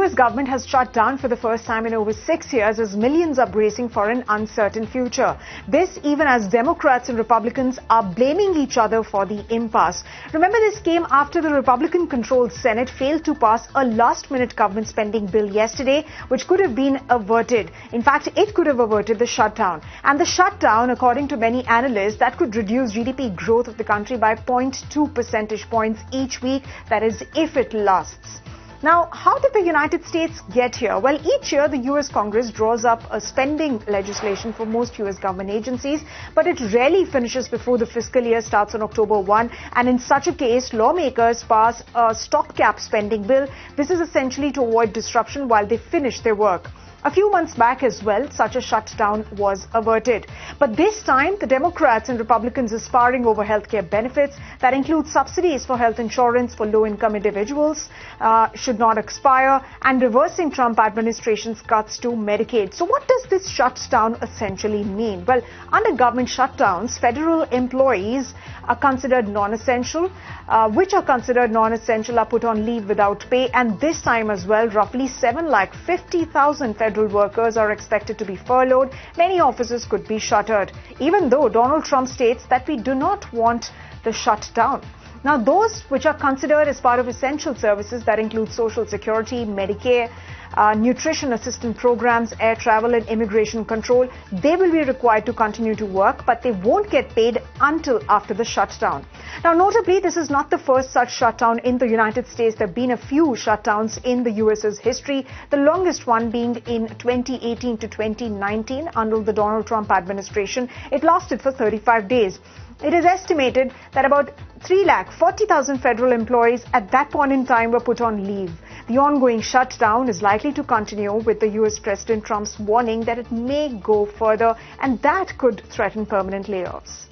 US government has shut down for the first time in over 6 years as millions are bracing for an uncertain future. This even as Democrats and Republicans are blaming each other for the impasse. Remember, this came after the Republican-controlled Senate failed to pass a last-minute government spending bill yesterday, which could have been averted. In fact, it could have averted the shutdown. And the shutdown, according to many analysts, that could reduce GDP growth of the country by 0.2 percentage points each week. That is, if it lasts. Now, how did the United States get here? Well, each year the US Congress draws up a spending legislation for most US government agencies, but it rarely finishes before the fiscal year starts on October 1. And in such a case, lawmakers pass a stopgap spending bill. This is essentially to avoid disruption while they finish their work. A few months back as well, such a shutdown was averted. But this time, the Democrats and Republicans are sparring over healthcare benefits that include subsidies for health insurance for low-income individuals should not expire, and reversing Trump administration's cuts to Medicaid. So what does this shutdown essentially mean? Well, under government shutdowns, federal employees are considered non-essential, which are considered non-essential are put on leave without pay, and this time as well, roughly 750,000 federal workers are expected to be furloughed. Many offices could be shuttered, even though Donald Trump states that we do not want the shutdown. Now, those which are considered as part of essential services that include Social Security, Medicare, nutrition assistance programs, air travel and immigration control, they will be required to continue to work, but they won't get paid until after the shutdown. Now, notably, this is not the first such shutdown in the United States. There have been a few shutdowns in the US's history, the longest one being in 2018 to 2019 under the Donald Trump administration. It lasted for 35 days. It is estimated that about 340,000 federal employees at that point in time were put on leave. The ongoing shutdown is likely to continue, with the US President Trump's warning that it may go further, and that could threaten permanent layoffs.